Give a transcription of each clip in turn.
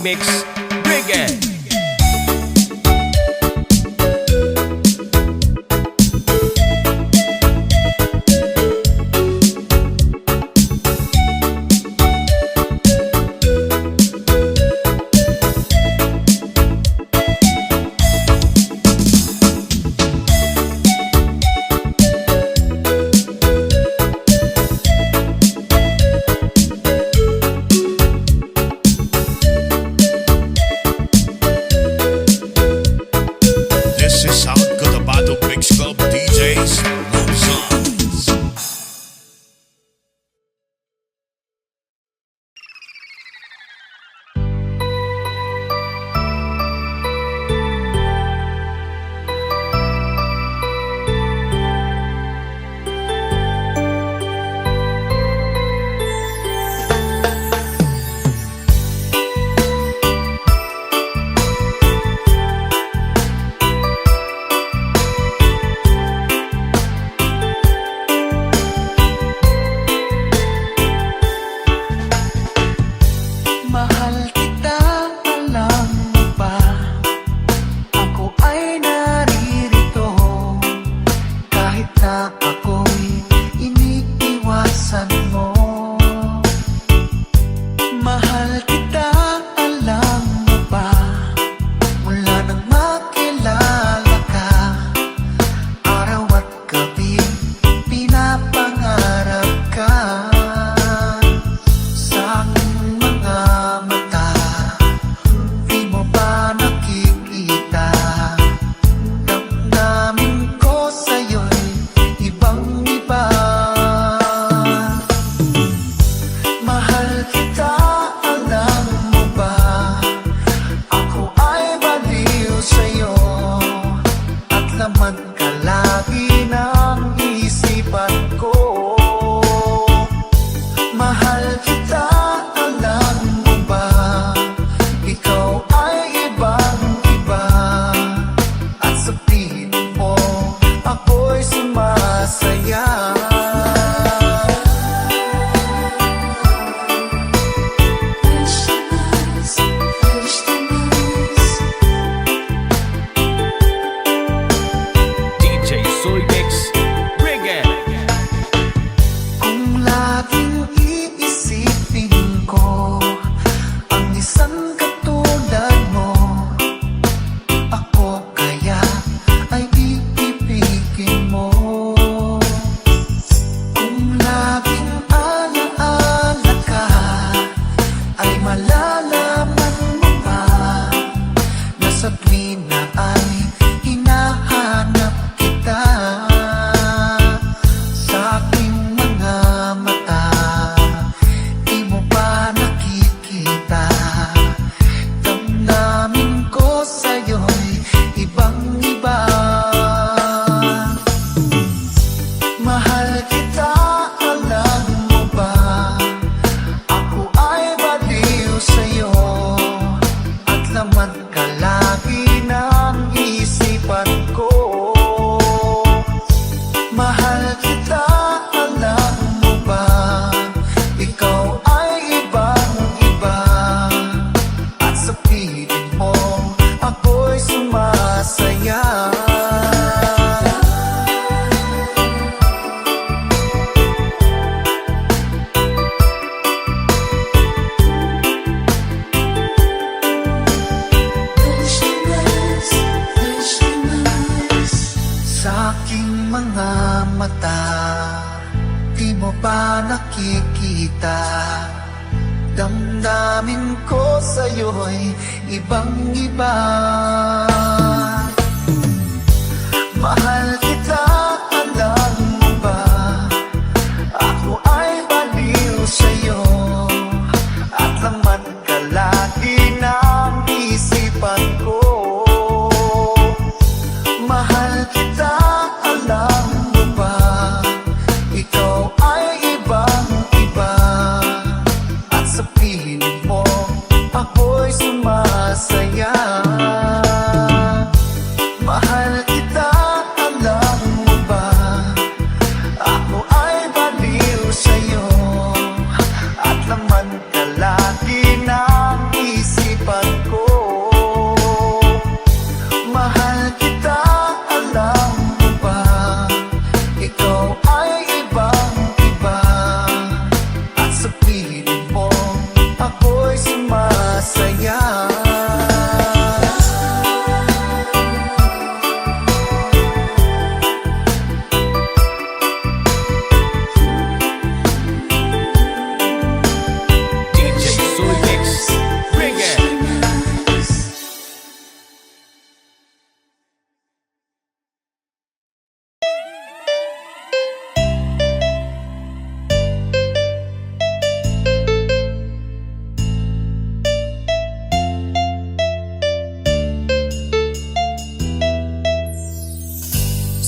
Mix. Bring it! This is South Cotabato Mix Club DJs Love Songs. Mahal kita, alam mo ba? Ako ay naririto kahit na ako'y iniiwasan mo. Mahal kita, alam mo ba? Mula nang makilala ka, araw at gabi pinapangarap ka. Sa aking mga mata, di mo ba nakikita? Damdamin ko sa'yo'y ibang-iba. Mahal kita, alam mo ba? Ako ay baliw sa'yo at laman ka lagi ng isipan ko. Mahal kita, alam mo ba? Ikaw ay ibang-iba. At sa piling mo, ako'y sumasaya. DJ Soy Mix. Bring it! Kung laging iisipin ko ang isang katulad mo, ako kaya ay iibigin mo. Kung laging alaala ka, ay malalaman mo ba na sa tuwina ay hinahanap kita. Sa aking mga mata, di mo ba nakikita? Damdamin ko sa'yo'y ibang-iba. Mahal kita, alam mo ba? Ako ay baliw sa'yo at laman ka lagi ng isipan ko. Mahal kita, alam mo ba? Ikaw ay ibang-iba. At sa piling mo, ako'y sumasaya. Sa aking mga mata, di mo ba nakikita? Damdamin ko sa'yo'y ibang-iba. Mahal kita, alam mo ba? Ako ay baliw sa'yo at laman ka lagi ng isipan ko. Mahal kita, alam mo ba? Ikaw ay ibang-iba. At sa piling mo, ako'y sumasaya. Mahal kita, alam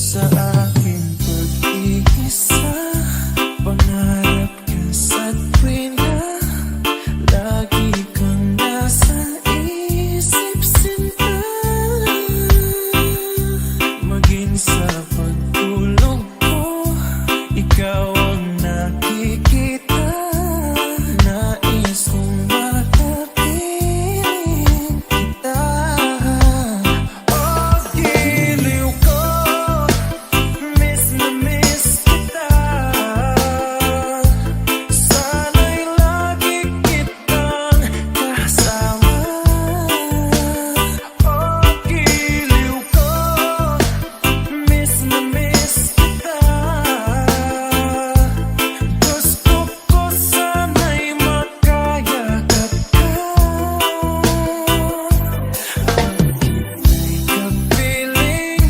sa akin pag-iisa. Pangarap ka sa tuwina, lagi kang nasa isip sinta. Maging sa pagtulog ko, ikaw ang nakikita. Nais kong makapiling kita. Oh, giliw ko, miss na miss kita. Sana'y lagi kitang kasama. Oh, giliw ko, miss na miss kita. Gusto ko sana'y makayakap ka. Pag-ibig kapiling,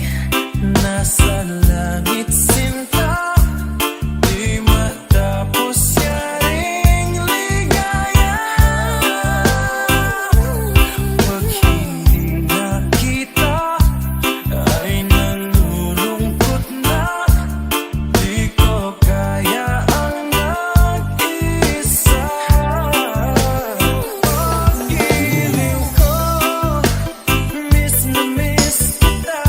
nasa langit sinta. Di matapos yaring ligaya. Pag hindi nakita, ay nalulungkot na. Di ko kaya ang mag-isa. Oh, giliw ko, miss na miss kita.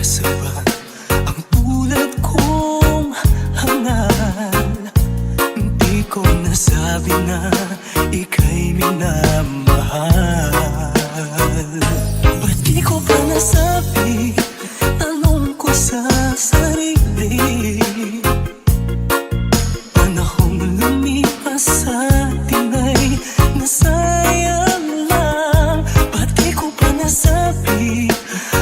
asa ba ang tulad kong hangal? Di ko nasabi na ika'y minamahal. Ba't di ko pa nasabi? Tanong ko sa sarili. Panahong lumipas sa atin ay nasayang lang. Ba't di ko pa nasabi?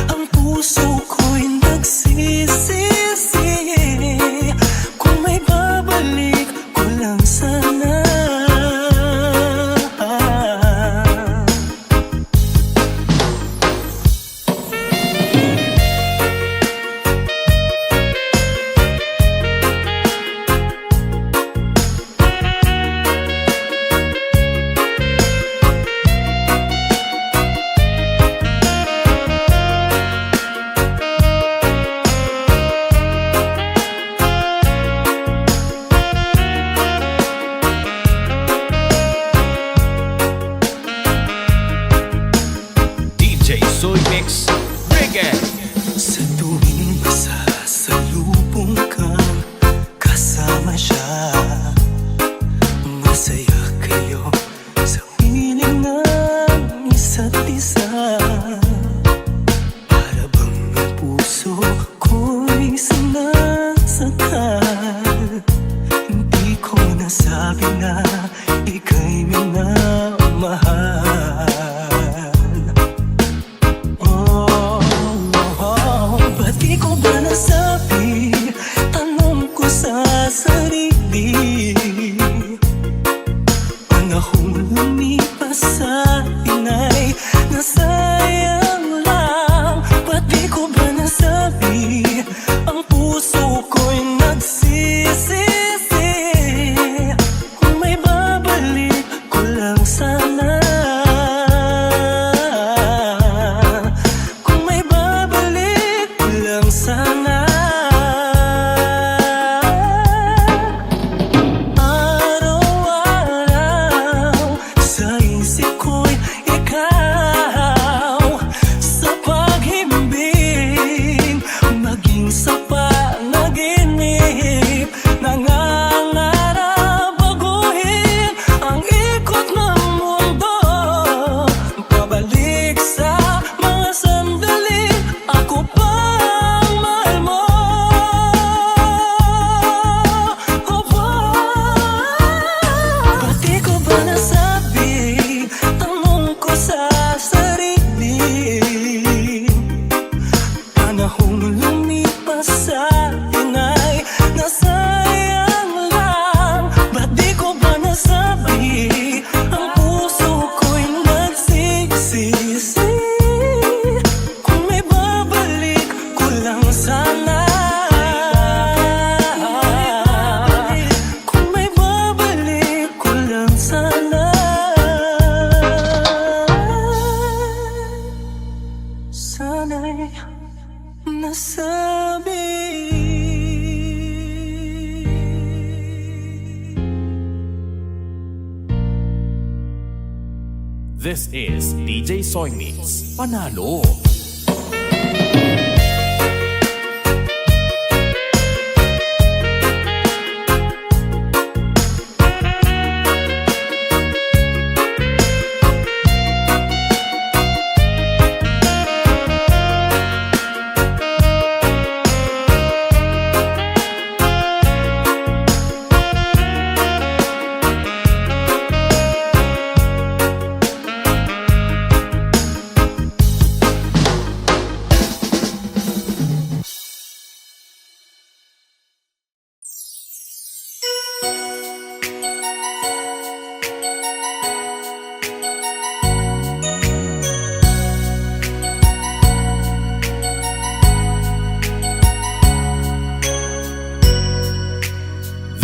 Ang puso ko'y nagsisisi. Kung may babalik ko lang sana. DJ Soy Mix Reggae. Sa tuwing masasalubong kang kasama siya, masaya kayo sa piling ng isa't isa. Para bang ang puso ko'y sinasakal. Hindi ko nasabi na ika'y minamahal. Ba't di ko ba nasabi? Tanong ko sa sarili. Panahong lumipas sa atin ay nasayang lang. Ba't di ko ba nasabi? Ang puso ko'y nagsisisi. Kung may babalik ko lang sana. Kung may babalik ko lang sana. Araw-araw sa isip ko'y ikaw. Sa paghimbing, maging sa panaginip, nangangarap baguhin ang ikot ng mundo. Pabalik sa mga sandali ako pang mahal mo. Ba't di ko ba nasabi? Tanong ko sa sarili. Panahong lumipas sa atin ay nasayang lang. Ba't di ko ba nasabi? Ang puso ko'y nagsisisi. Kung may babalik ko lang sana. Kung may babalik ko lang sana. Sana'y nasabi. This is DJ Soy Mix Panalo.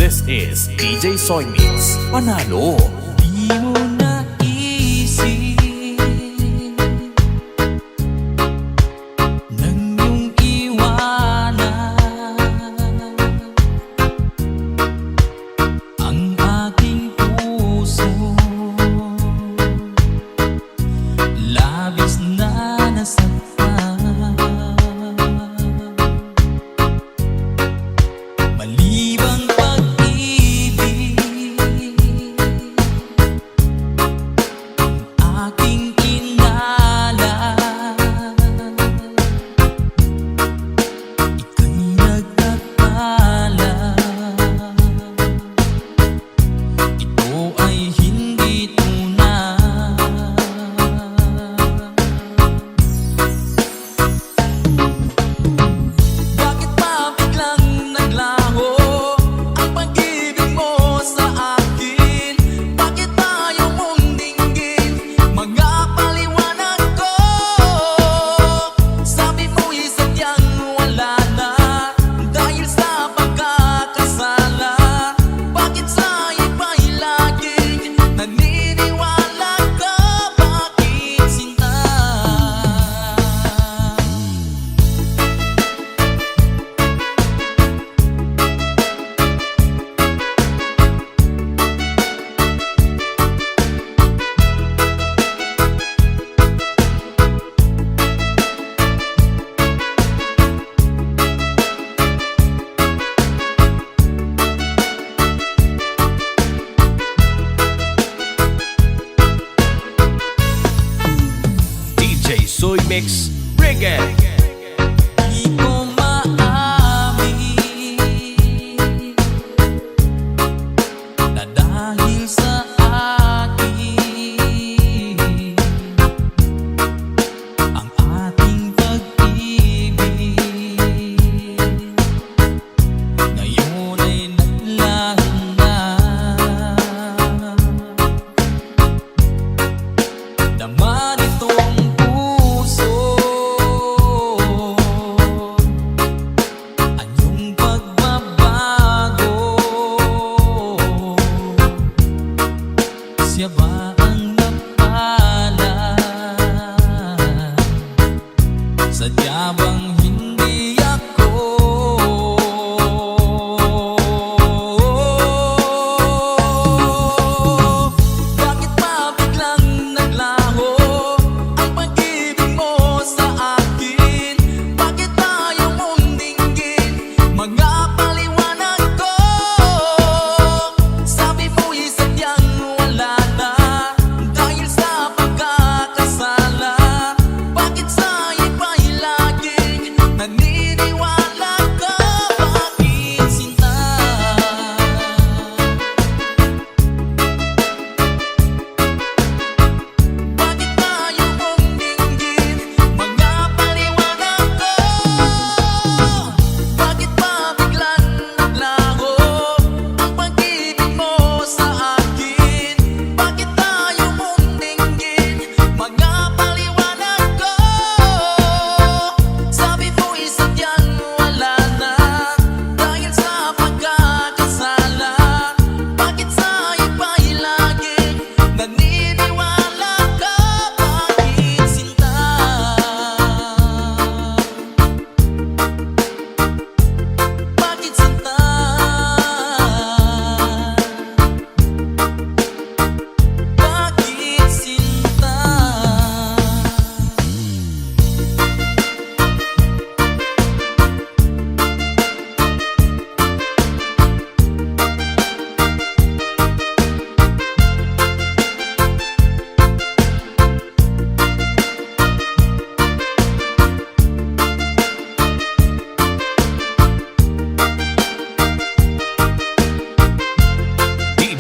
This is DJ Soy Mix Panalo. Di mo naisip nang iyong iwanan ang aking puso. Labis na nasaktan.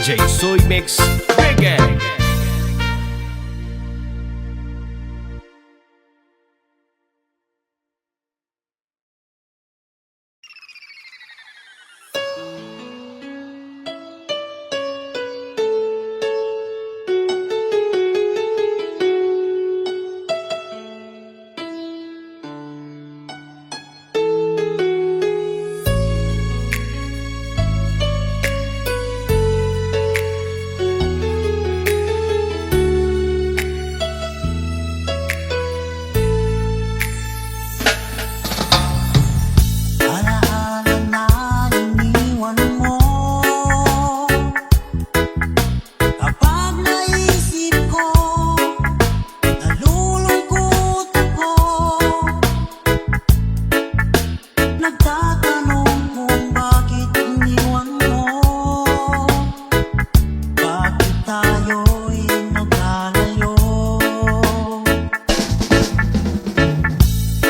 DJ Soy Mix Reggae. Alaala na iniwan mo. Kapag naisip ko, nalulungkot ako. Nagtatanong kung bakit iniwan mo. Bakit tayo'y nagkalayo?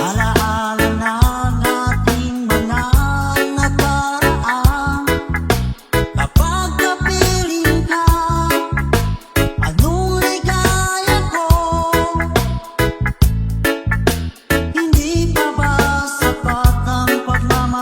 Alaala ng ating mga nakaraan. Kapag kapiling ka, anong ligaya ko? Hindi pa ba sapat ang pagmamahal?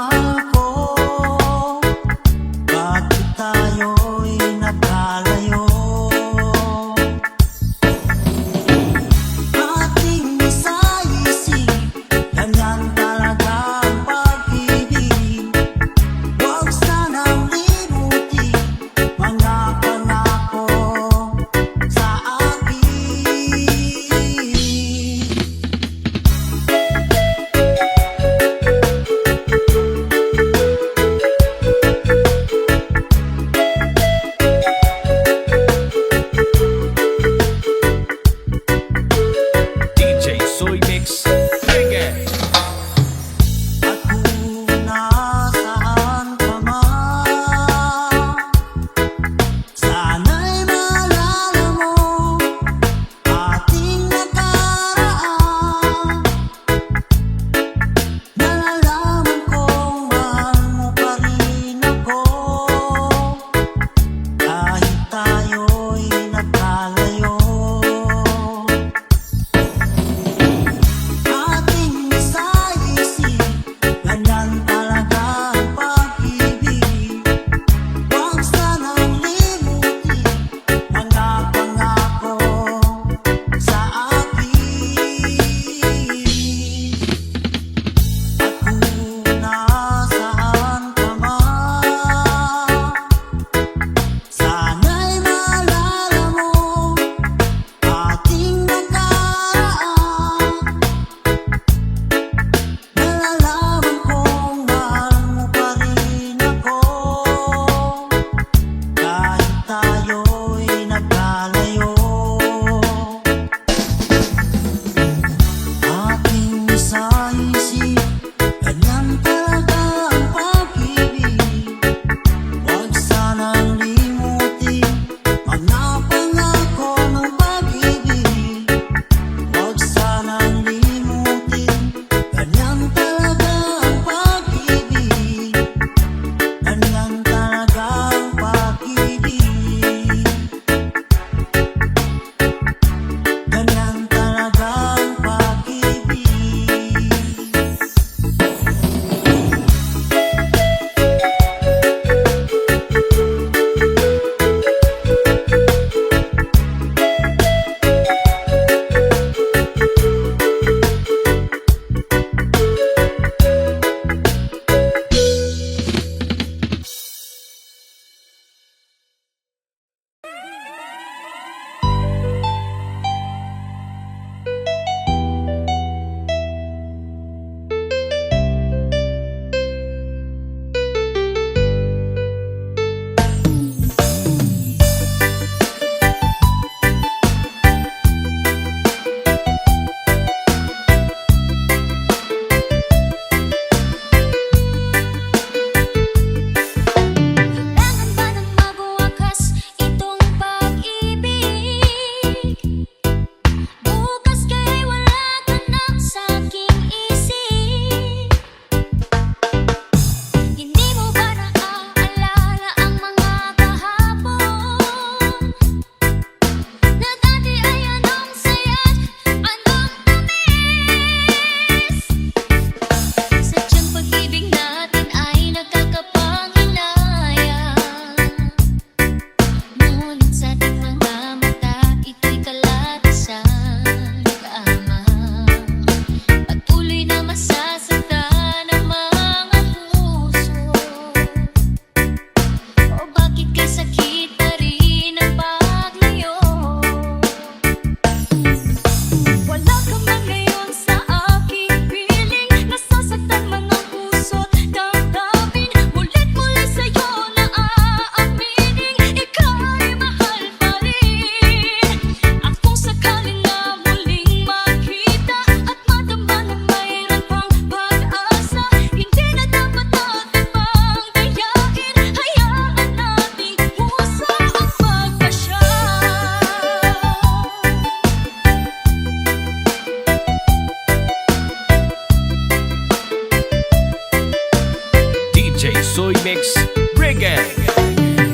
Soy Mix Reggae.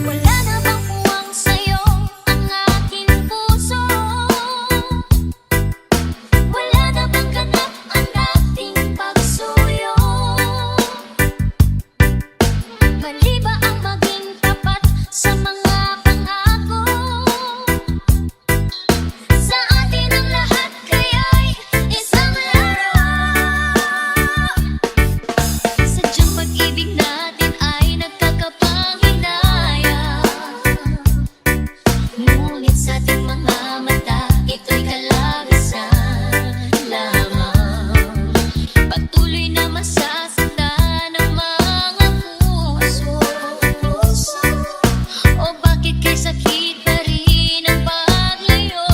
Wala na bang puwang sa'yo ang aking puso? Wala na bang ganap ang dating pagsuyo? Mali ba ang maging tapat sa mga pangako? Sa atin ang lahat kaya'y isang laro. Sadyang pag-ibig natin ay nagkakapanginaya. Ngunit sa ating mga mata, ito'y kalagasan lamang. Patuloy na masasaktan ang mga puso. O bakit kay sakit pa rin ang paglayo?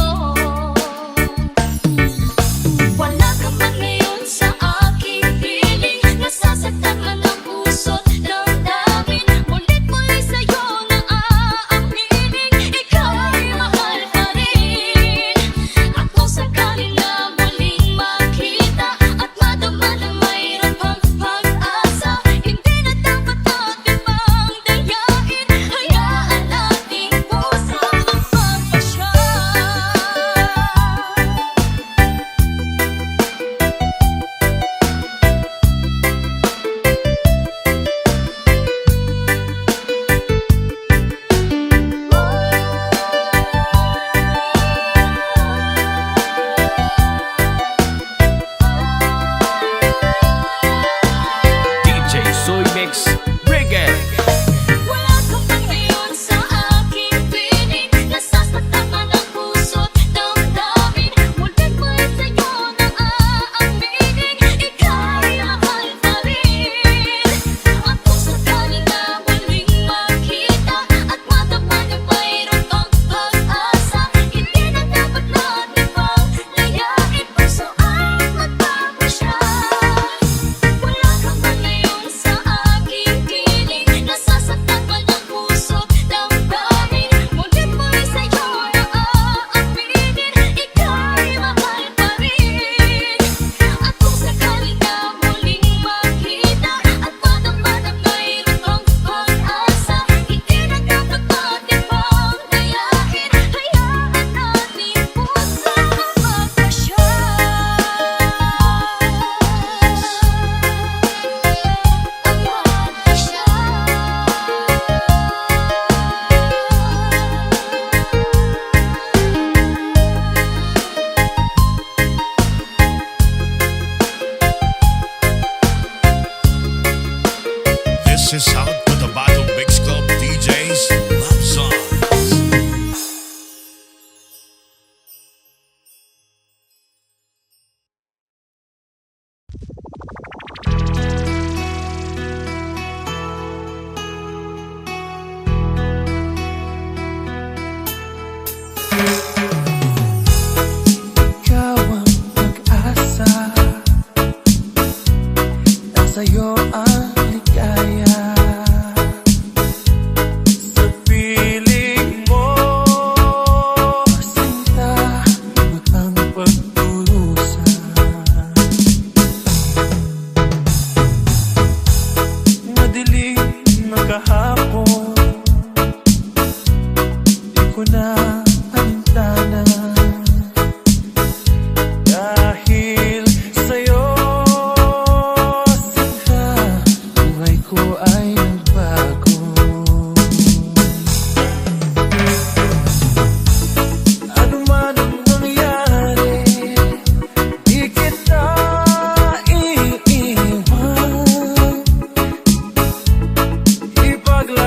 Wala ka man ngayon sa aking piling, nasasaktan man ang puso't damdamin. Mulit-muli sa'yo na aaminin, ikaw ay mahal pa rin. At kung sakaling na muling makita at madama na mayroon pang pag-asa, hindi na dapat natin pang dayain. Hayaan nating puso magpapasya. DJ Soy Mix Reggae. Wala ka pa ngayon sa aking piling, nasasaktan man ang puso't damdamin. Mulit-muli sa'yo na aaminin, ikaw ay mahal pa rin. At kung sakaling na muling makita at madama na mayroon pang pag-asa, hindi na dapat natin pang layain, puso ay magpapasya. Wala ka man ngayon sa aking piling, nasasaktan man ang puso't damdamin. Mulit-muli sa'yo na aaminin, ikaw ay mahal pa rin. At kung sakaling na muling makita at madama na mayroon pang pag-asa, hindi na dapat natin pang dayain. Hayaan natin puso magpapasya. This is South Cotabato Mix Club DJs Love Songs. Ikaw ang pag-asa, nasa'yo ang ligaya. Sa piling mo, sinta, butang pagtulusan. Madilim na kahapon, di ko na alintana. Dahil sa'yo, sinta, buhay ko ay nagbago. Ano man ang nangyari, di kita iiwan. Ipaglaban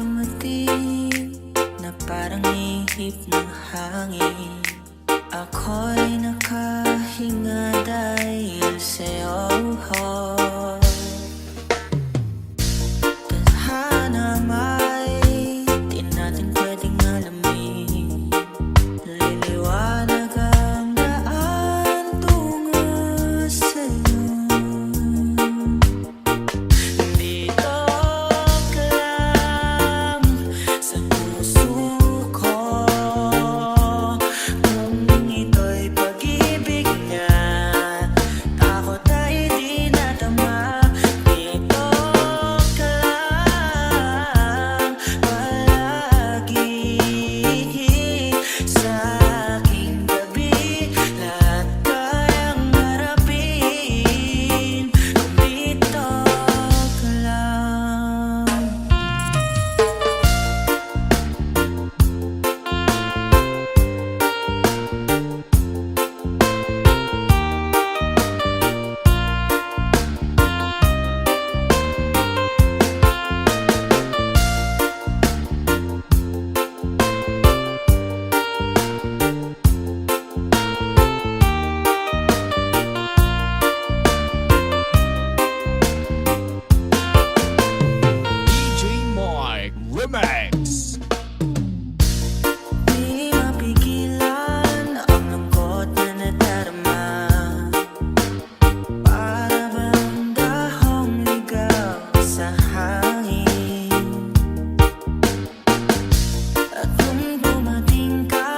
dumating na parang ihip ng hangin. Ako'y nakahinga dahil sa'yo. Tadhana may di natin pwedeng alamin. Liliwanag ang daan tungo sa'yo. Dito ka lang sa puso ko. Kung ito'y pag-ibig nga, takot ay di natama. Dito ka lang palagi sa aking gabi. Lahat kayang harapin kung dito ka lang. DJ Mike Remix. Di mapigilan ang lungkot na nadarama. Para bang dahong ligaw sa hangin. At kung dumating ka,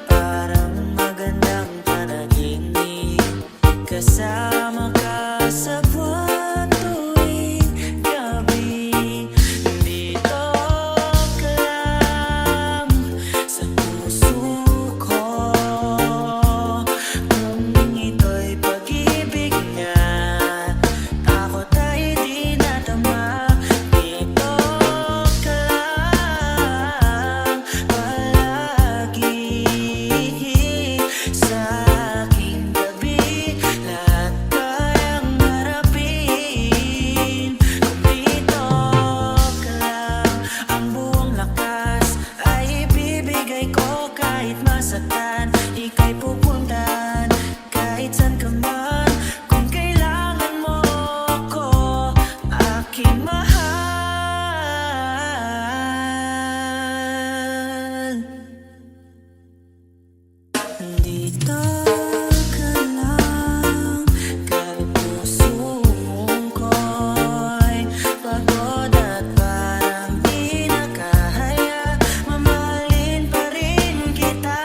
parang magandang panaginip. Kasama ka sa buwan tuwing gabi. Dito ka lang sa puso ko. Kung ito'y pag-ibig nga, takot ay di natama. Dito ka lang palagi sa aking gabi. Lahat kayang harapin kung dito ka lang. Ang buong lakas ay ibibigay ko kahit masaktan. Ika'y pupuntahan kahit saan ka man. Kung kailangan mo ko, aking mahal. Dito ka lang, kahit puso ko'y pagod at parang di nakahaya. Mamahalin pa rin kita.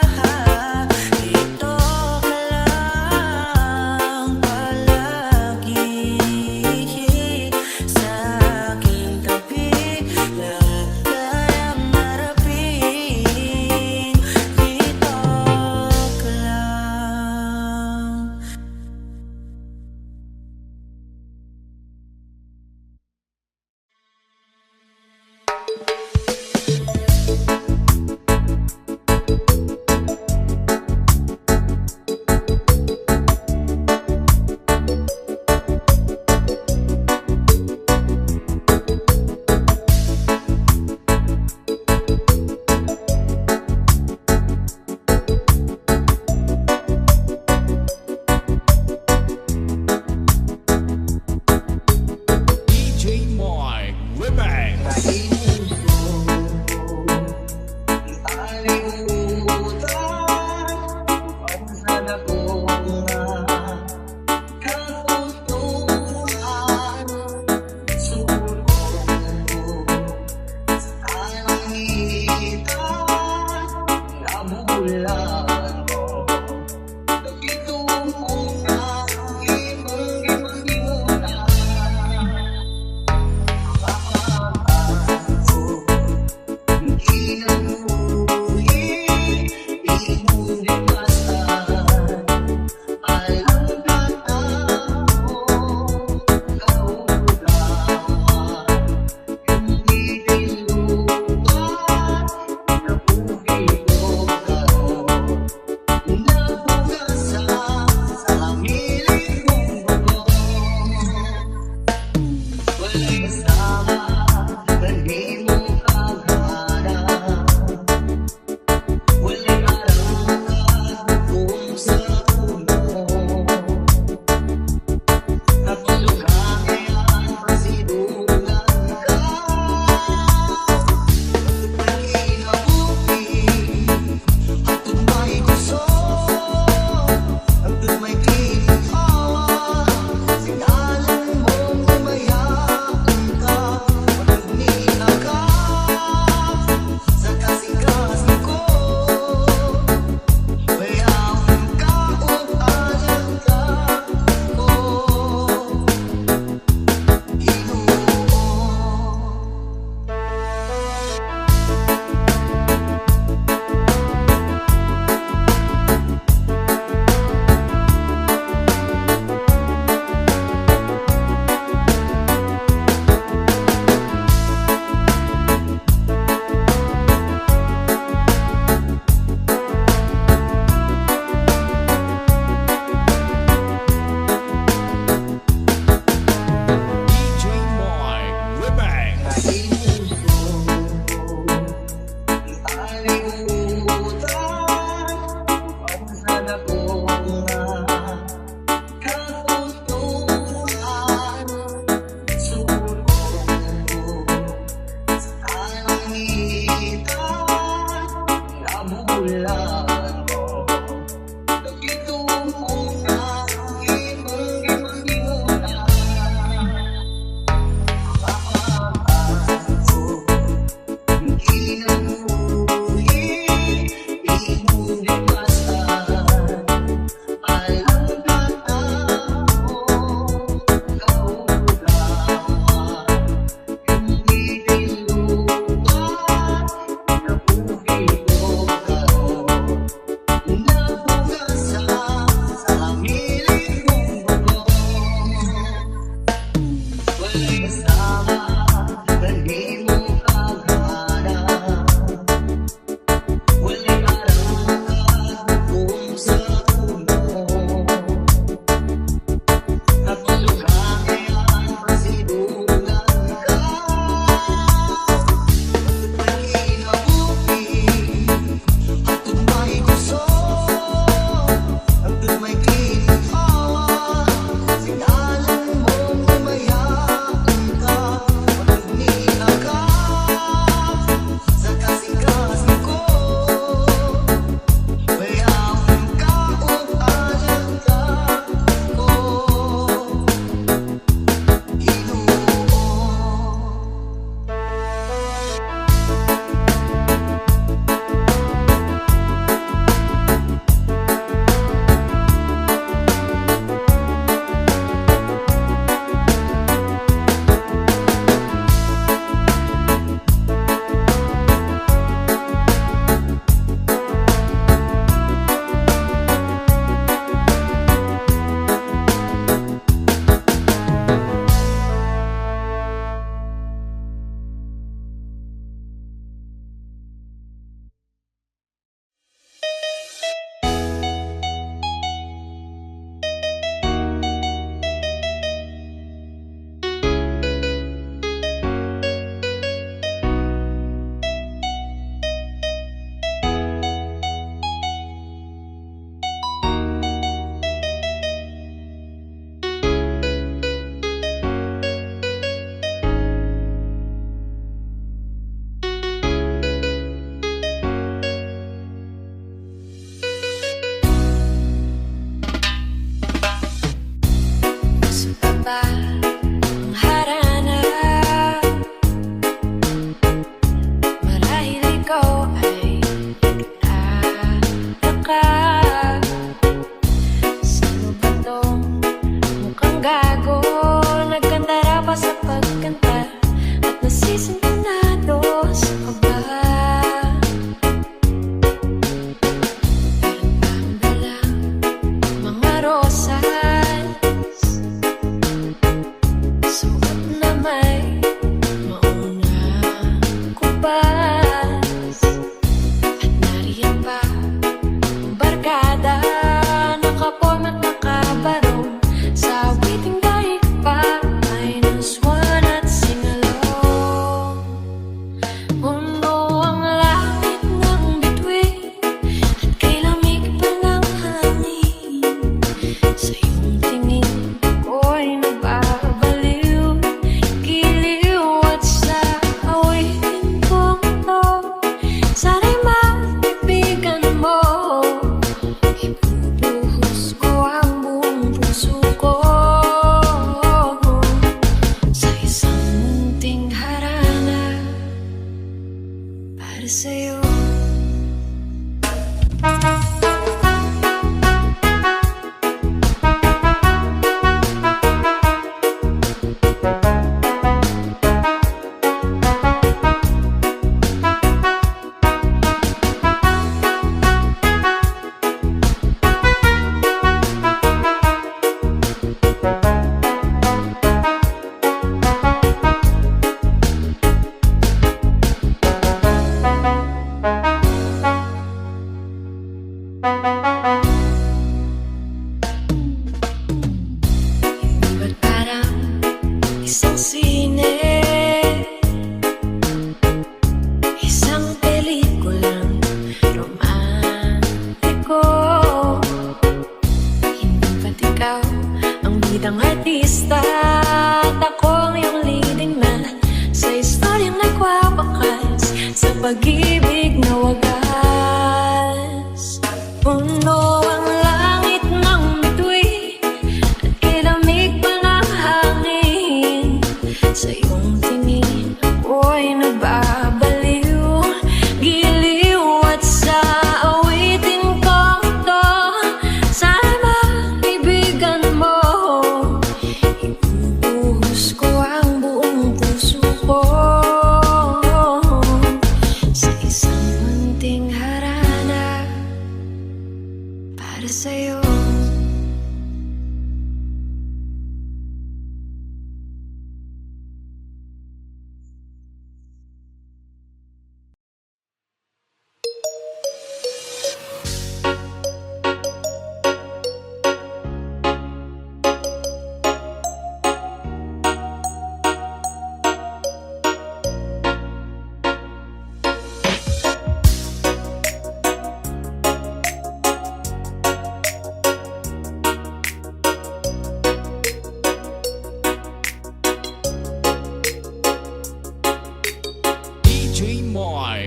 pag-ibig na wagas.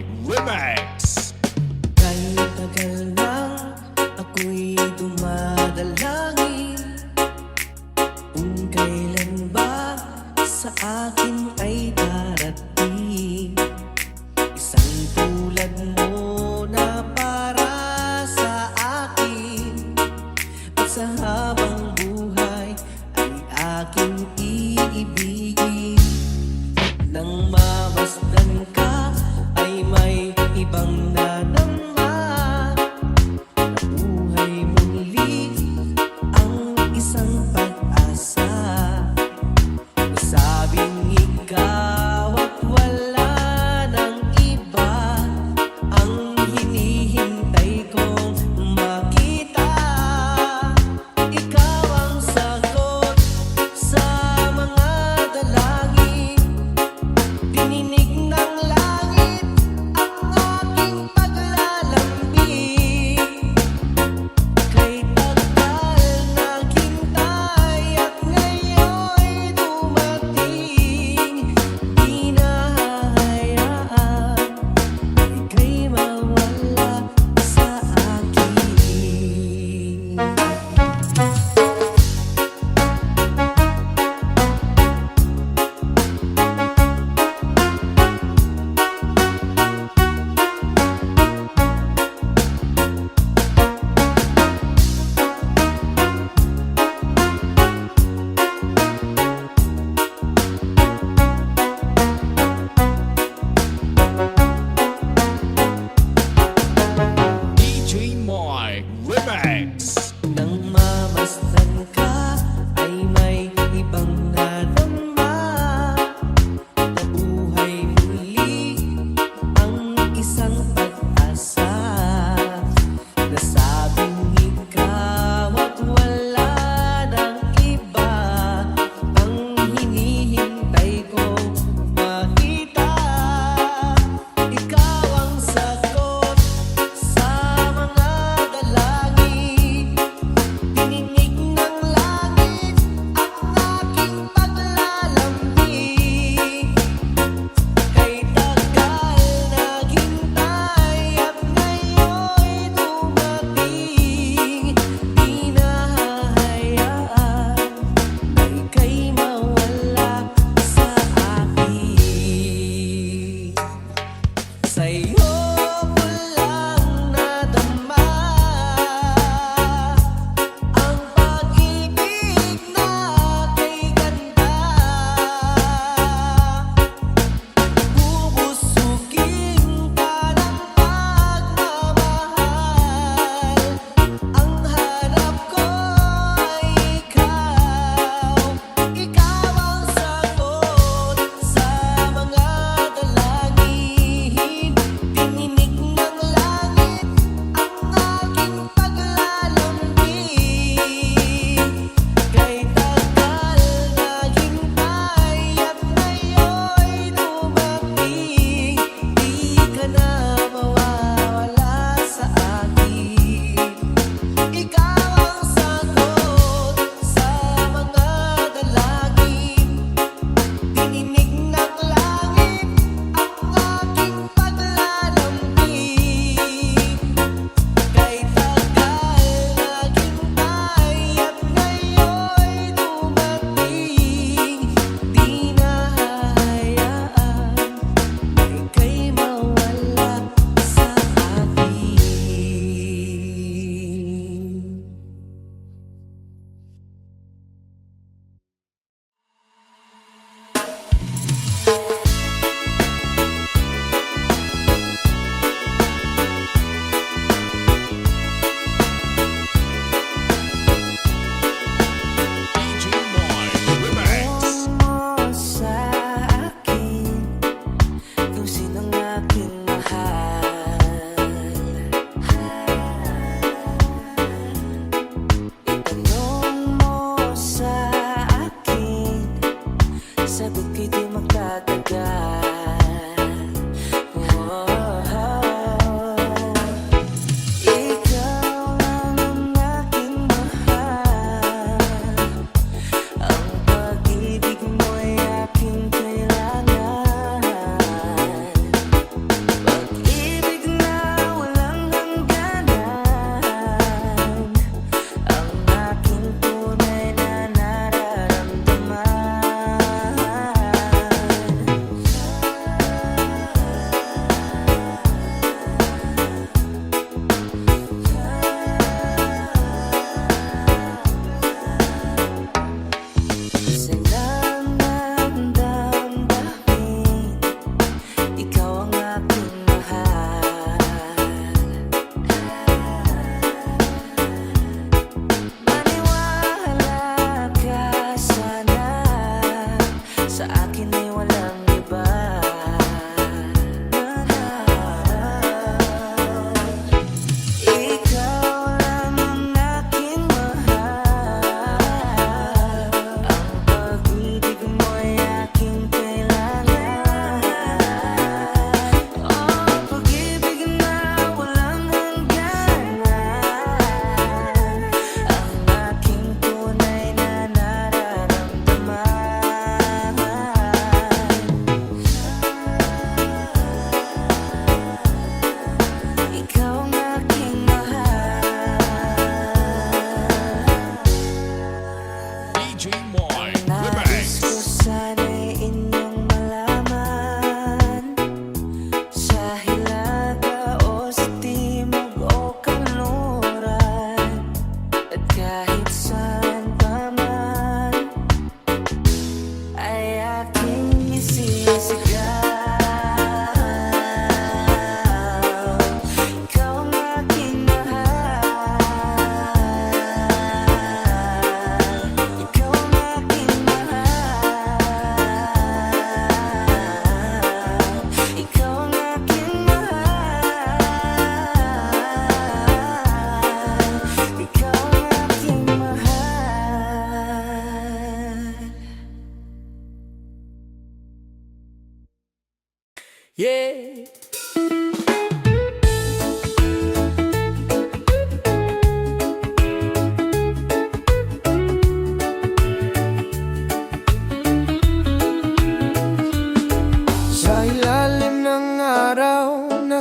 Moy Remix. Kahit tagal na ako'y dumadalangin, kung kailan ba sa akin ay darating isang tulad mo na para sa akin, at sa habang buhay ay aking iibigin. Nang mamasdan ka ay may ibang nanamba, nabuhay muli ang isang pag-asa. Nasabing ikaw at wala nang iba ang hinihintay kong makita. Ikaw ang sagot sa mga dalangin, tininig ng langit ang aking paglalambing. Kay tagal naghintay at ngayon'y dumating, di na hahayaan ika'y mawala sa akin. DJ Moy Remix. Nang mamasdan ka ay may ibang nanamba, nabuhay muli ang isang pag-asa. Nasabing ikaw at wala nang iba ang hinihintay kong makita. Ikaw ang sagot sa mga dalangin, tininig ng langit ang aking paglalambing. Kay tagal naghintay at ngayon'y dumating, di na hahayaan ika'y mawala sa akin. Sa'yo ko lang nadama ang pag-ibig na kay ganda. Bubusugin ka ng pagmamahal, ang hanap ko ay ikaw. Ikaw ang sagot sa mga dalangin, tininig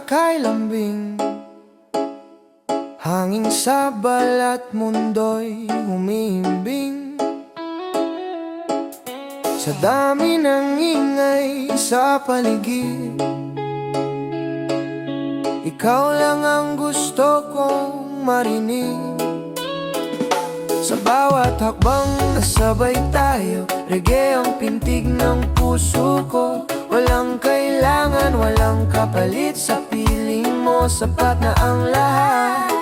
kay lambing, hangin sa balat mundo'y humihimbing. Sa dami ng ingay sa paligid, ikaw lang ang gusto kong marinig. Sa bawat hakbang nasabay tayo, reggae ang pintig ng puso ko. Walang kailangan, walang kapalit, sa piling mo sapat na ang lahat.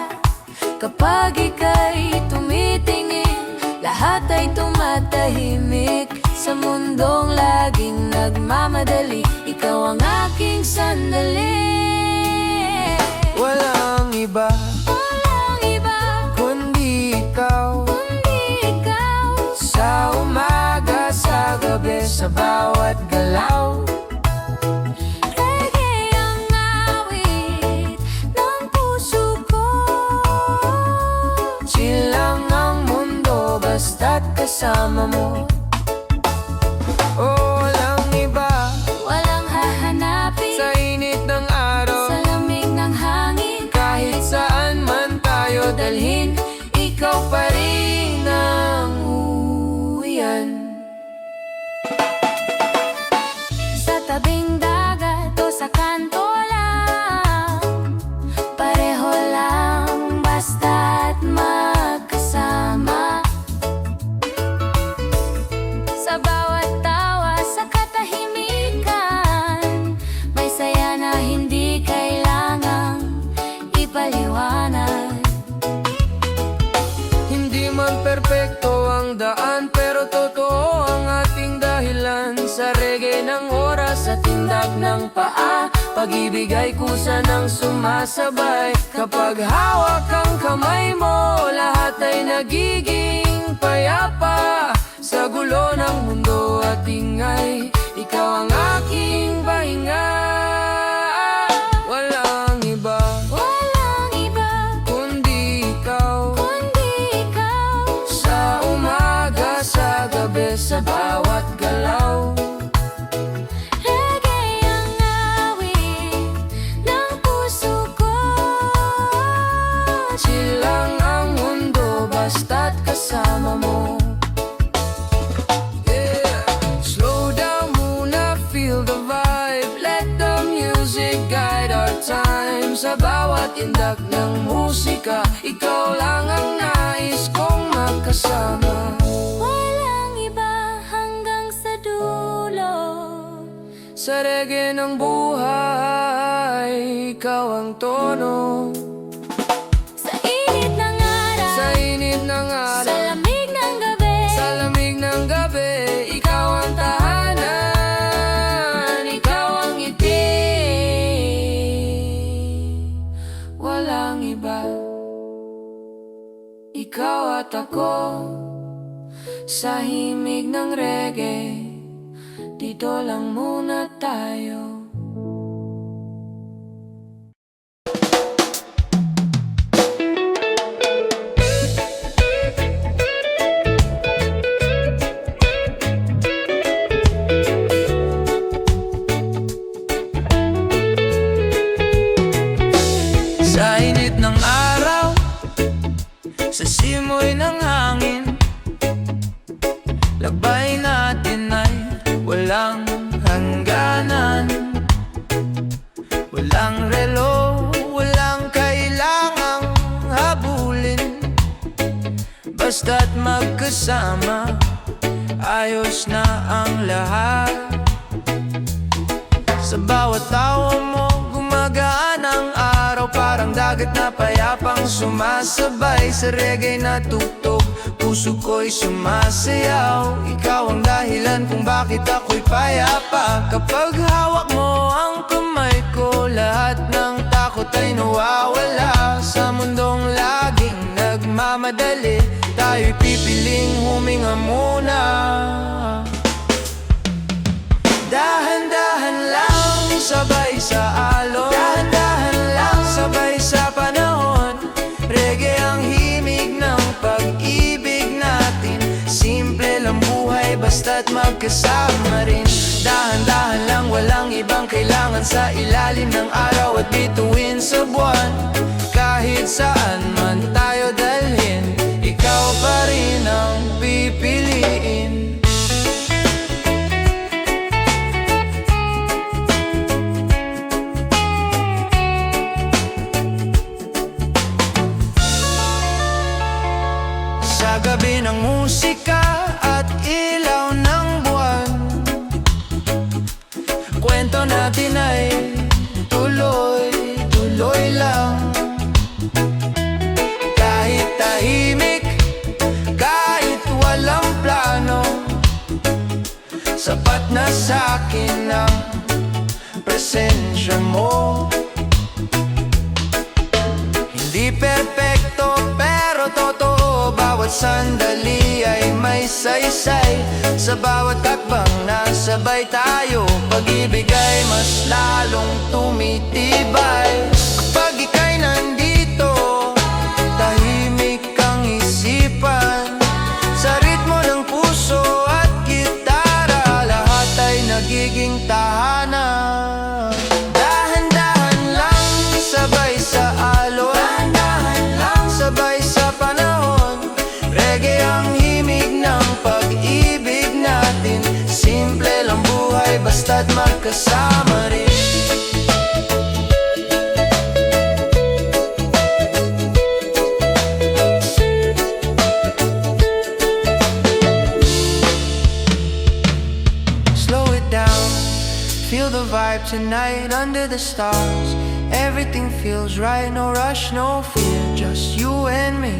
Kapag ika'y tumitingin, lahat ay tumatahimik. Sa mundong laging nagmamadali, ikaw ang aking sandali. Walang iba, Walang iba, kundi ikaw. kundi ikaw. Sa umaga, sa gabi, sa bawat galaw. Reggae ang awit ng puso ko. Chill lang ang mundo basta't kasama mo. Oh, walang iba, Walang hahanapin sa init ng araw, sa lamig ng hangin. kahit saan man tayo dalhin, ikaw pa rin ang uwian. Sa tabing dagat o sa kanto lang, pareho lang basta't magkasama. Sa bawat tawa, sa katahimikan, may saya na hindi kailangang ipaliwanag. Hindi man perpekto ang daan, pero totoo ang ating dahilan. Sa reggae ng oras, sa tindag ng paa, pag-ibig ay kusa ng sumasabay. Kapag hawak ang kamay mo, lahat ay nagiging payapa. Sa gulo ng mundo at ingay, ikaw ang aking pahinga. Walang iba, Walang iba, kundi ikaw. kundi ikaw. Sa umaga, sa gabi, sa bawat galaw. Reggae ang awit ng puso ko. Chill lang ang mundo basta't kasama mo. Yeah. Slow down muna, feel the vibe. Let the music guide our time. Sa bawat indak ng musika, ikaw lang ang nais kong makasama. Walang iba hanggang sa dulo. Sa reggae ng buhay, ikaw ang tono. Sa init ng araw, Sa init ng sa araw, lamig ng gabi. sa lamig ng gabi, ikaw ang tahanan, ikaw ang ngiti. Walang iba, ikaw at ako. Sa himig ng reggae, dito lang muna tayo. Sa init ng araw, sa simoy ng hangin, labay natin ay walang hangganan. Walang relo, walang kailangang habulin. Basta't magkasama, ayos na ang lahat. Sa bawat tawa mo, gumagaan ang araw. Parang dagat na payapang sumasabay. Sa reggae na tugtog, puso ko'y sumasayaw. Ikaw ang dahilan kung bakit ako'y payapa. Kapag hawak mo ang kamay ko, lahat ng takot ay nawawala. Sa mundong laging nagmamadali, tayo'y pipiling huminga muna. Dahan-dahan lang, sabay sa alon. Dahan-dahan lang, sabay sa panahon. Reggae ang himig ng pag-ibig natin. Simple lang buhay, basta't magkasama rin. Dahan-dahan lang, walang ibang kailangan. Sa ilalim ng araw at bituin tabi ng musika at ilaw ng buwan, kwento natin ay tuloy lang. Kahit tahimik, kahit walang plano, sapat na sa'kin ang presensya mo. Hindi perpekto pero totoo, bawat sandali ay may saysay. Sa bawat takbang nasabay tayo, pag-ibig ay mas lalong tumitibay. Kapag ika'y nandito, tahimik ang isipan. Sa ritmo ng puso at gitara, lahat ay nagiging tahanan. Dahan-dahan lang, sabay sa alon, dahan-dahan lang, sabay sa panahon. Reggae ang himig ng pag-ibig natin. Simple lang buhay basta't magkasama rin. Slow it down, feel the vibe tonight under the stars. Everything feels right, no rush, no fear, just you and me,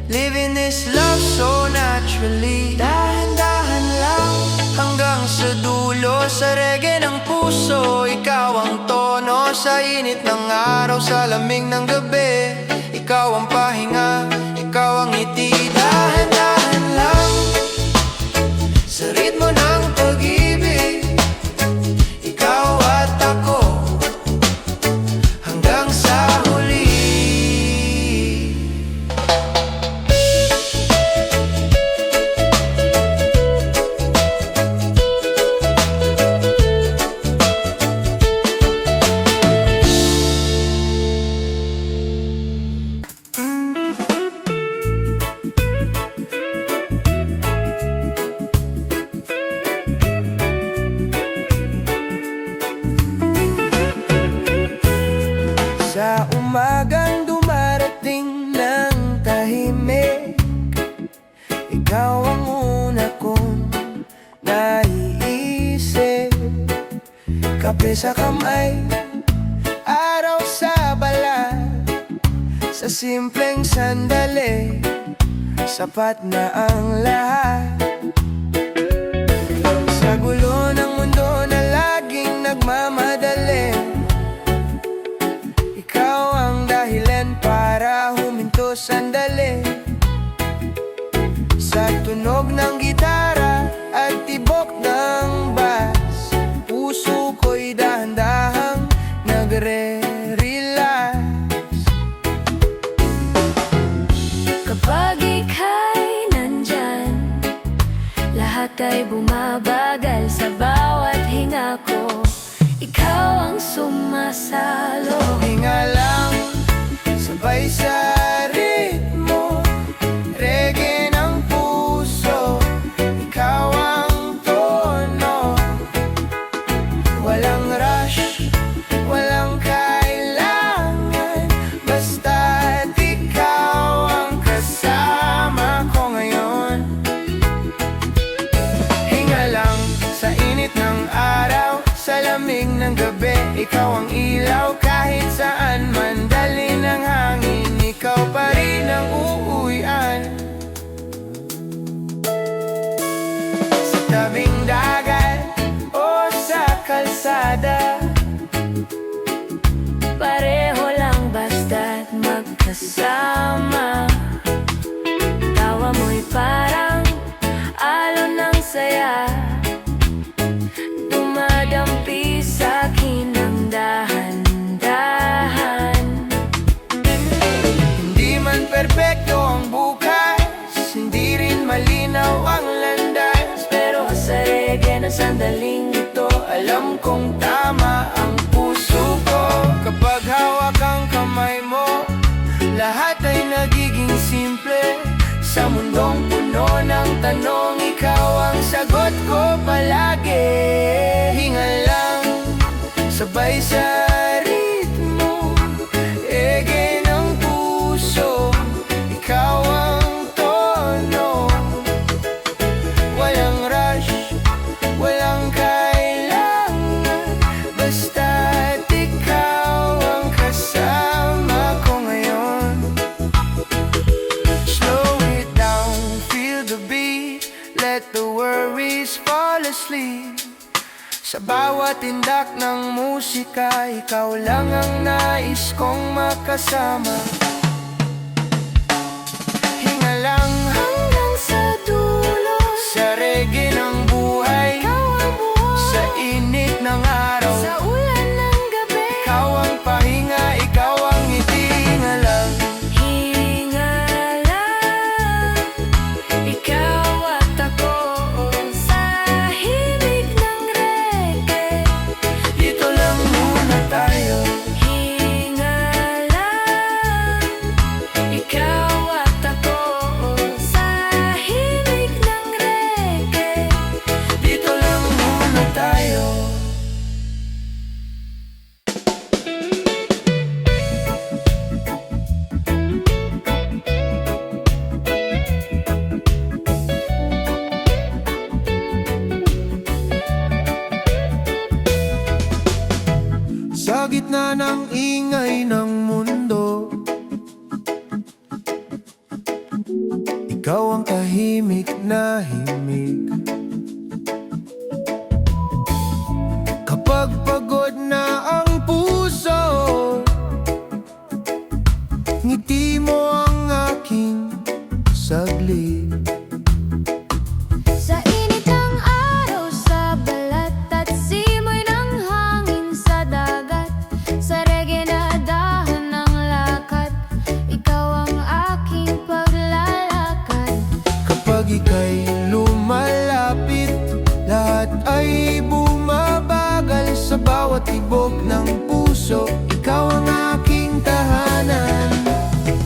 living this love so naturally. Dahan-dahan lang, hanggang sa dulo, sa reggae ng puso. Ikaw ang tono, sa init ng araw, sa lamig ng gabi. Ikaw ang pahinga, ikaw ang ngiti. Dahan-dahan lang, sa ritmo ng pag-ibig, ikaw at ako, hanggang sa huli. Sa umagang dumarating ng tahimik, ikaw ang una kong naiisip. Kape sa kamay, araw sa balat, sa simpleng sandali, sapat na ang lahat. Sa gulo ng mundo na laging nagmamadali, ikaw ang dahilan para huminto sandali. Sa tunog ng gitara at tibok ng bass, puso ko'y dahan-dahang nagre-relax. Kapag ika'y nandyan, lahat ay bumabagal sa bawat hinga ko. Ikaw ang sumasalo. Hinga lang, sabay sa ritmo, reggae ng puso. Ikaw ang tono, walang rush, walang kailangan, basta't ikaw ang kasama ko ngayon. Hinga lang, sa init ng araw, sa lamig ng gabi, ikaw ang ilaw kahit saan man dali ng hangin. Ikaw pa rin ang uuwian. Sa tabing dagat o sa kalsada, Pareho lang basta't magkasama. Tawa mo'y parang alon ng saya, dumadampi sa'kin ng dahan-dahan. hindi man perpekto ang bukas, hindi rin malinaw ang landas, Pero sa reggae na sandaling ito, alam kong tama ang puso ko. Kapag hawak ang kamay mo, lahat ay nagiging simple. Sa mundong puno ng tanong, ikaw ang sagot ko palagi. Hinga lang, sabay sa ritmo, reggae ng puso. Ikaw ang tono, Sa bawat tindak ng musika, ikaw lang ang nais kong makasama. Hinga lang hanggang sa dulo, sa reggae ng buhay, ikaw ang buhay. Sa init ng araw, sa ulan ng gabi, ikaw ang pahinga, ikaw ang ngiti. Hinga lang, Hinga lang, ikaw at ako sa himig ng reggae. dito lang muna tayo. Hinga lang, ikaw at ako sa himig ng reggae. Dito lang muna tayo. Sa gitna ng ingay ng mundo, ikaw ang tahimik na himig. Kapag pagod na ang puso, ngiti mo ang aking saglit. Sa init ng araw, sa balat at simoy ng hangin sa dagat, sa reggae na dahan ng lakat, ikaw ang aking paglalakad. Kapag ika'y lumalapit, lahat ay bumabagal. Sa bawat tibok ng puso, ikaw ang aking tahanan.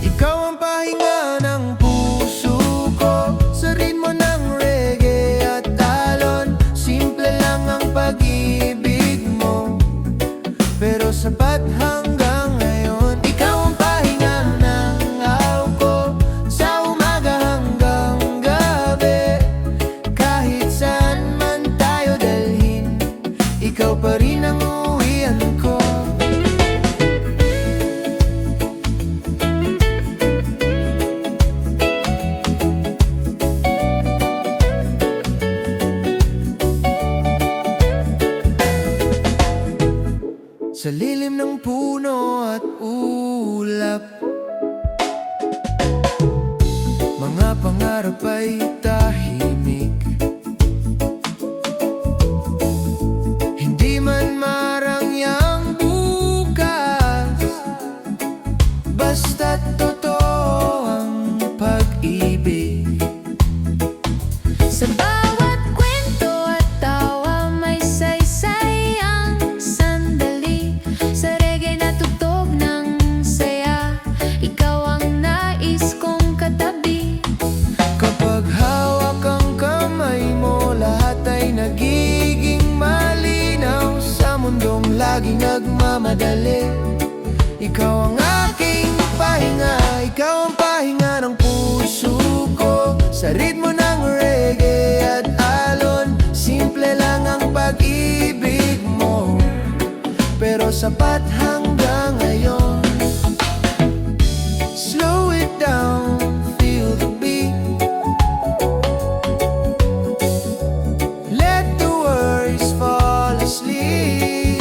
Ikaw ang pahinga ng puso ko, sa ritmo ng reggae at alon. Simple lang ang pag-ibig mo, pero sapat hanggang ngayon. Ikaw ang pahinga ng araw ko, sa umaga hanggang gabi. Kahit saan man tayo dalhin, ikaw pa rin ang uwian ko. Sa lilim ng puno at ulap, mga pangarap ay tahimik. Hindi man marangyang bukas, basta't totoo ang pag-ibig. Sa bawat kwento at tawa, may saysay ang sandali. Sa reggae na tugtog ng saya, ikaw ang nais kong katabi. Kapag hawak ang kamay mo, lahat ay nagiging malinaw. Sa mundong laging nagmamadali, ikaw ang aking pahinga. Ikaw ang pahinga ng puso ko, sa ritmo ng reggae at alon. Simple lang ang pag-ibig mo, pero sapat hanggang ngayon. Slow it down, feel the beat. Let the worries fall asleep.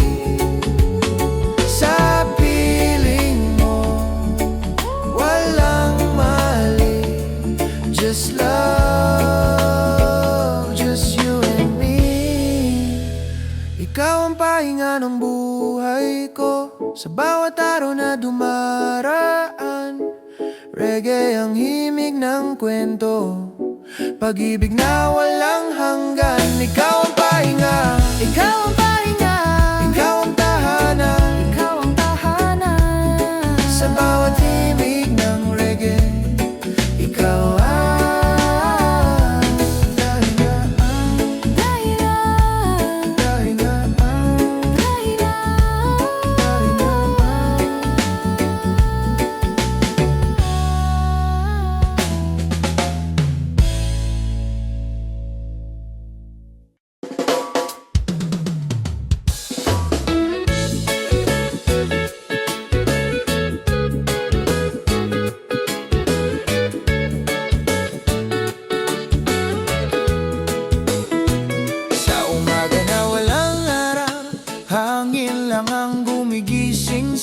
Sa piling mo, walang mali. Just love, just you and me. Ikaw ang pahinga ng buhay ko, sa bawat araw na dumaraan. Reggae ang himig ng kwento, pag-ibig na walang hanggan. Ikaw ang pahinga, ikaw ang pahinga, ikaw ang tahanan, Ikaw ang tahanan. sa bawat himig ng reggae. Ikaw ang dahilan, Dahilan, dahilan,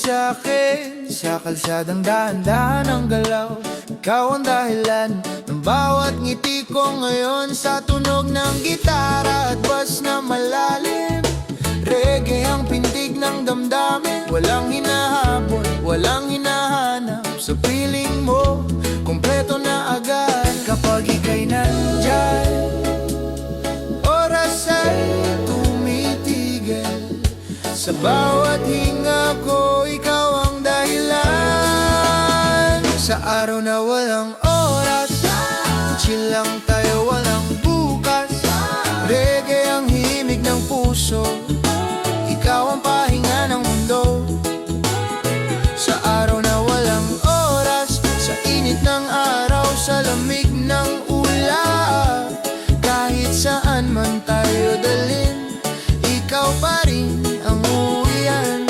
sa akin sa kalsadang dahan-dahan ang galaw. Ikaw ang dahilan ng bawat ngiti ko ngayon. Sa tunog ng gitara at bass na malalim, reggae ang pintig ng damdamin. Walang hinahabol, walang hinahanap. Sa piling mo, kompleto na agad kapag ika'y nandyan. Oras ay tumitigil, sa bawat hinga ko, ikaw ang dahilan. Sa araw na walang oras, chill lang tayo, walang bukas. Reggae ang himig ng puso, ikaw ang pahinga ng mundo. Sa araw na walang oras, sa init ng araw, sa lamig ng ulap, kahit saan man tayo dalhin, ikaw pa rin ang uwian.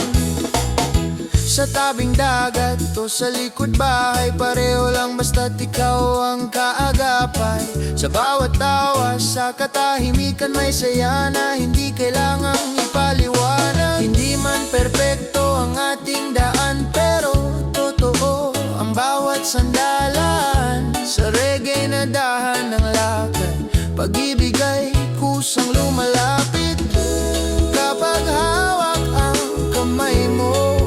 Sa tabing dagat o sa likod bahay, pareho lang basta't ikaw ang kaagapay. Sa bawat tawa, sa katahimikan may saya na hindi kailangang ipaliwanag. Hindi man perpekto ang ating daan, pero totoo ang bawat sandalan. Sa reggae na dahan ng lakad, pag-ibig ay kusang lumalapit. Kapag hawak ang kamay mo,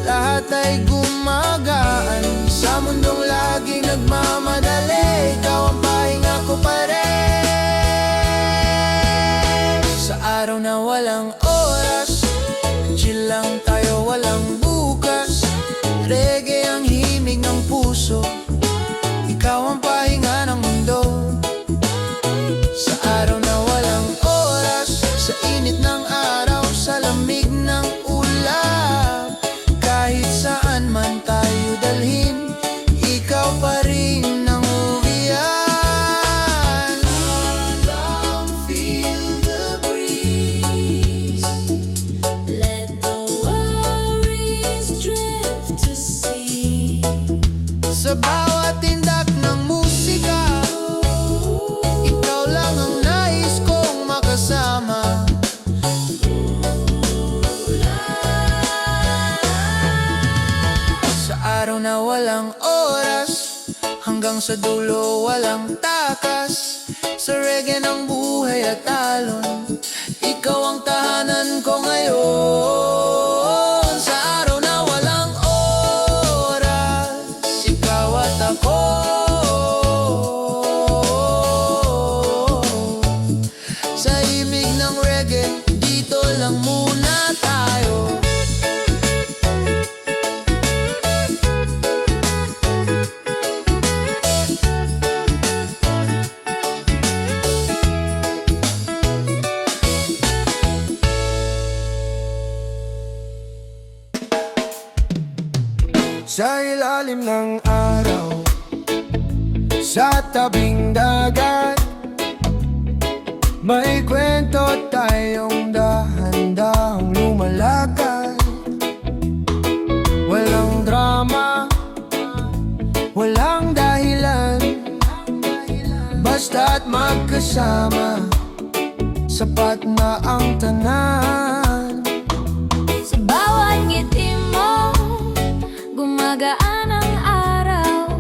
lahat ay gumagaan. Sa mundong laging nagmamadali, ikaw ang pahinga ko pa rin. Sa araw na walang oras, chill lang tayo, walang bukas. Reggae ang himig ng puso, ikaw ang pahinga ng mundo. Sa araw na walang oras, sa init ng araw, sa lamig ng ulap, kahit saan man tayo dalhin, ikaw pa rin ang uwian. Feel the breeze, Let the worries drift to sea. sa bawat tindak ng musika, ikaw lang ang nais kong makasama. Sa araw na walang oras, hanggang sa dulo walang takas. Sa reggae ng buhay at talon, ikaw ang tahanan ko ngayon. Sa araw na walang oras, ikaw at ako. Sa himig ng reggae, dito lang muna tayo. Sa ilalim ng araw, sa tabing dagat, may kwento tayong dahan-dahang lumalakad. Walang drama, walang dahilan, basta't magkasama, sapat na ang tanan. Sa bawat ngiti mo, gumagaan ang araw.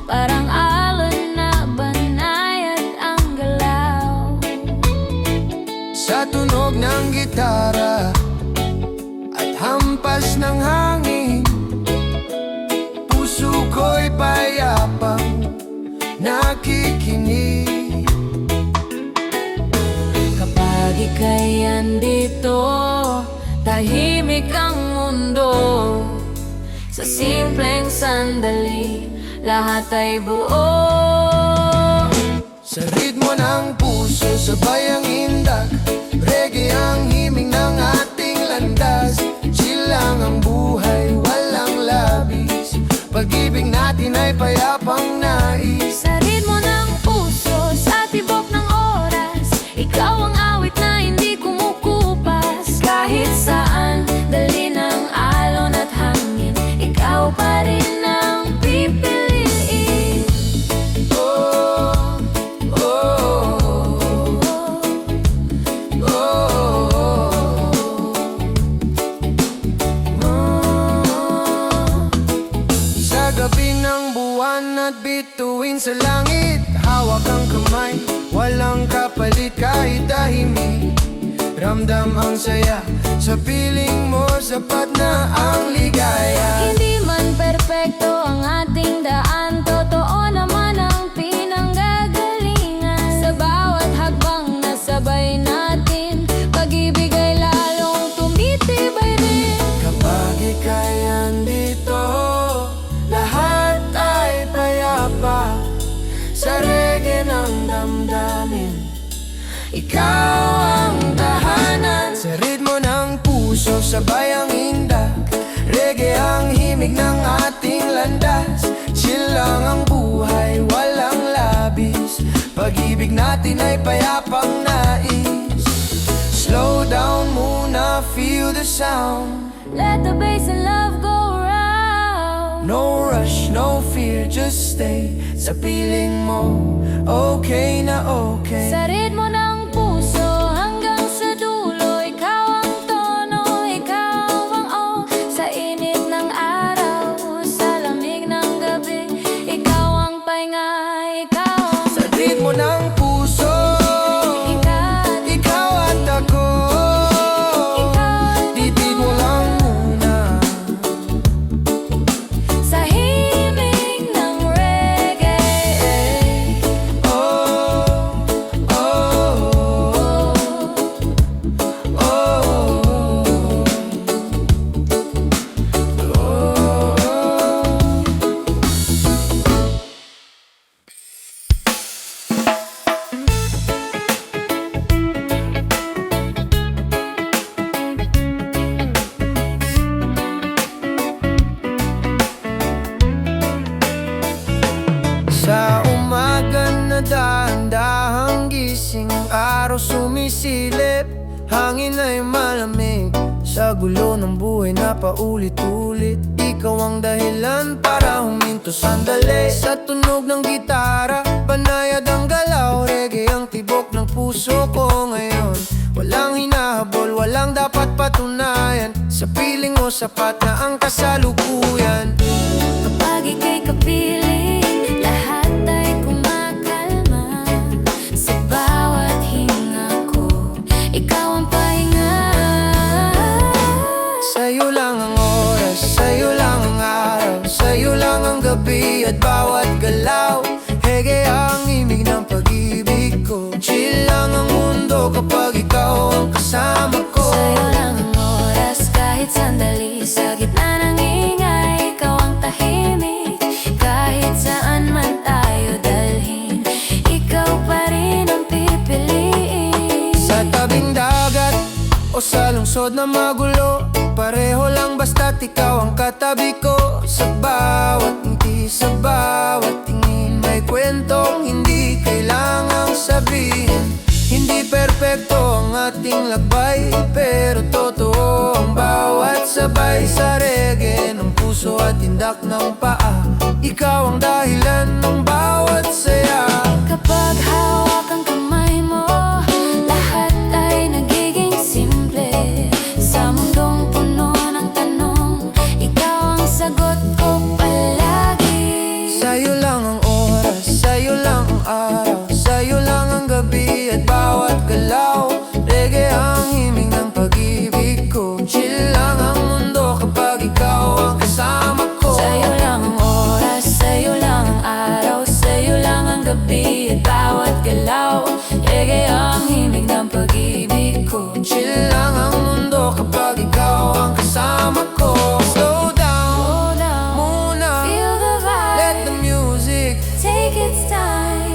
Parang alon na banayad ang galaw. Sa tunog ng gitara at hampas ng hangin, puso ko'y payapang nakikinig. Kapag ika'y andito, tahimik ang mundo. Sa simpleng sandali, lahat ay buo. Sa ritmo ng puso, sabay ang indak, reggae ang himig ng ating landas. Chill lang ang buhay, walang labis, pag-ibig natin ay payapang nais. Sa ritmo ng puso, sa tibok ng oras, ikaw ang awit na hindi kumukupas. Kahit saan, dali ng alon at hangin, ikaw pa rin ang pipiliin. Oh, oh, oh, oh, oh. at bituin sa langit. Hawak ang kamay, walang kapalit kahit tahimik. Ramdam ang saya, sa piling mo sapat na ang ligaya. Hindi man perpekto ang ating daan, totoo naman ang pinanggagalingan. Sa bawat hakbang na sabay natin, pag-ibig ay lalong tumitibay rin. Kapag ika'y andito, lahat ay payapa. Sa reggae ng damdamin, ikaw ang tahanan. Sa ritmo ng puso, sabay ang indak. Reggae ang himig ng ating landas. Chill lang ang buhay, walang labis. Pag-ibig natin ay payapang nais. Slow down muna, feel the sound. Let the bass and love go round. No rush, no fear, just stay sa piling mo. Okay na okay. Sa ritmo ng puso hanggang sa dulo, ikaw ang tono, ikaw ang sa init ng araw, sa lamig ng gabi, ikaw ang pahinga, ikaw ang Sa ritmo ng puso, ikaw at ako. Titid mo lang muna. sa himig ng reggae. Oh, oh, oh, oh. Sa umaga na dahan-dahang gising, araw sumisilip, hangin ay malamig. Sa gulo ng buhay na paulit-ulit, ikaw ang dahilan para huminto sandali. Sa tunog ng gitara, panayad ang galaw. Reggae ang tibok ng puso ko ngayon. Walang hinahabol, walang dapat patunayan. Sa piling mo sapat na ang kasalukuyan. Kapag ika'y kapiling, lahat ay kumakalma. Sa bawat hinga ko, ikaw ang pahinga. Sa'yo lang ang oras, sa'yo lang ang araw, sa'yo lang ang gabi at bawat galaw. Reggae ang imig ng pag-ibig ko. Chill lang ang mundo kapag ikaw ang kasama ko. Sa'yo lang ang oras kahit sandali. Sa gitna ng ingay, ikaw ang tahimik. Kahit saan man tayo dalhin, ikaw pa rin ang pipiliin. Sa tabing dagat o sa lungsod na magulo, pareho lang basta't ikaw ang katabi ko. Sa bawat ngiti, sa bawat tingin, may kwentong hindi kailangang sabihin. Hindi perpekto ang ating lakbay, pero totoo ang bawat sabay. Sa reggae ng puso at tindak ng paa, ikaw ang dahilan ng bawat saya. Kapag hawak ang kamay mo, lahat ay nagiging simple. Sa mundong puno ng tanong, ikaw ang sagot ko palagi. Sa'yo lang ang oras, sa'yo lang ang araw, sa'yo lang ang gabi at bawat galaw. Reggae ang himig ng pag-ibig ko. Chill lang ang mundo kapag ikaw ang kasama ko. Sa'yo lang ang oras, sa'yo lang ang araw, sa'yo lang ang gabi at bawat galaw. Reggae ang himig ng pag-ibig ko. Chill lang ang mundo kapag ikaw ang kasama ko. Slow down, Hold on, muna, feel the let the vibe, music. take its time,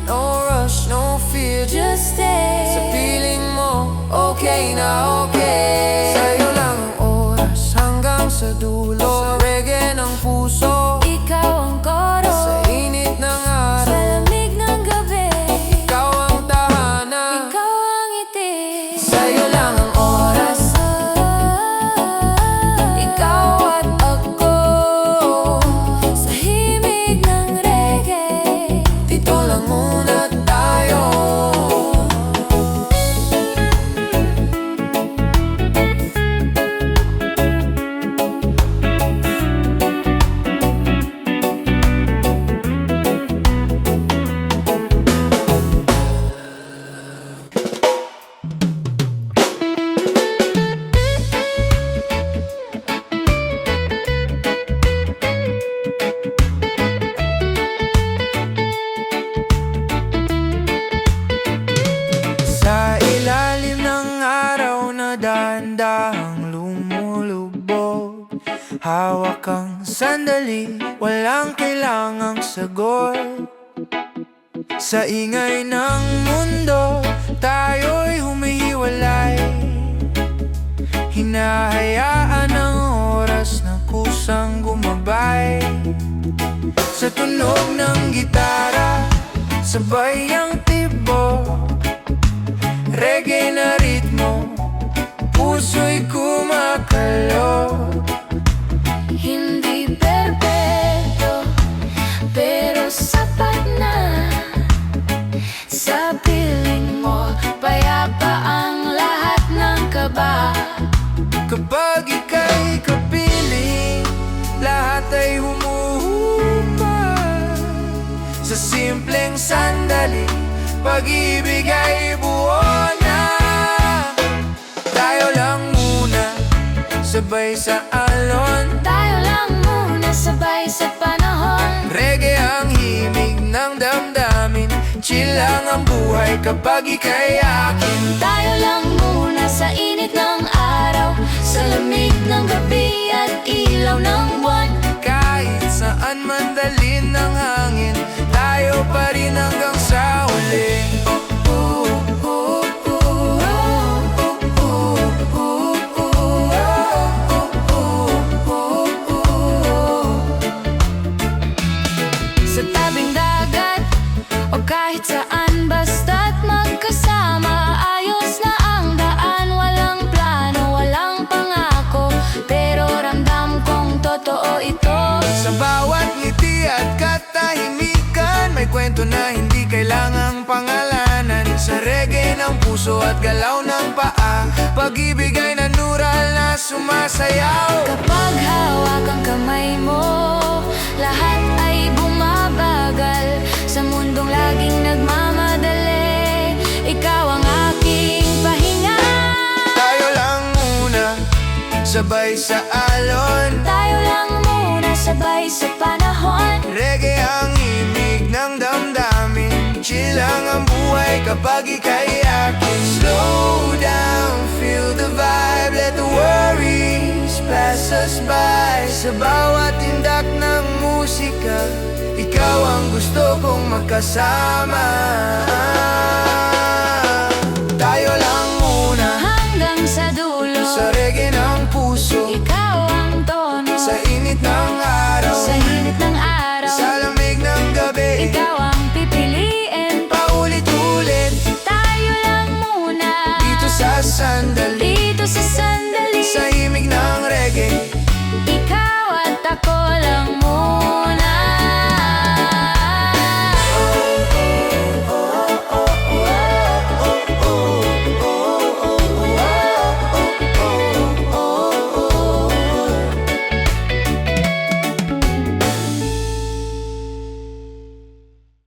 No rush, no fear, just stay. sa piling mo, okay na okay. Sa'yo lang ang oras hanggang sa dulo. Reggae ng puso, Ikaw ang koro, sa init ng sa araw, lamig ng gabi, ikaw ang tahanan. ikaw ang ngiti. Sa'yo lang ang oras, Ikaw at Hawak kang sandali, walang kailangang sagot. Sa ingay ng mundo, tayo'y humihiwalay. Hinahayaan ang oras na kusang gumabay. Sa tunog ng gitara, sabay ang tibok, reggae na ritmo, puso'y kumakalog. Hindi perpekto, pero sapat na. Sa piling mo, payapa ang lahat ng kaba. Kapag ika'y kapiling, lahat ay humuhupa. Sa simpleng sandali, pag-ibig ay buo na. Tayo lang muna, sabay sa alon. Tayo lang muna, sabay sa panahon. Reggae ang himig ng damdamin, chill lang ang buhay kapag ika'y akin. Tayo lang muna sa init ng araw, sa lamig ng gabi at ilaw ng buwan. Kahit saan man dalhin ng hangin, tayo pa rin hanggang sa huli. Sa tabing dagat o kahit saan, basta't magkasama, ayos na ang daan. Walang plano, walang pangako, pero ramdam kong totoo ito. Sa bawat ngiti at katahimikan, may kwento na hindi kailangang pangalanan. Sa reggae ng puso at galaw ng paa, pag-ibig ay natural na sumasayaw. Kapag hawak ang kamay mo, lahat ay bumabagal. Sa mundong laging nagmamadali, ikaw ang aking pahinga. Tayo lang muna, sabay sa alon. Tayo lang muna, sabay sa panahon. Reggae ang imig ng damdamin, chill lang ang buhay kapag ika'y akin. Slow down, feel the vibe, let the worries pass us by. Sa bawat tindak ng musika, ikaw ang gusto kong makasama. Tayo lang muna, Hanggang sa dulo, sa reggae ng puso, ikaw ang tono. sa init ng araw, Sa init ng araw, sa lamig ng gabi, ikaw ang pipiliin. paulit-ulit Tayo lang muna, dito sa sandali, dito sa sandali. sa himig ng reggae.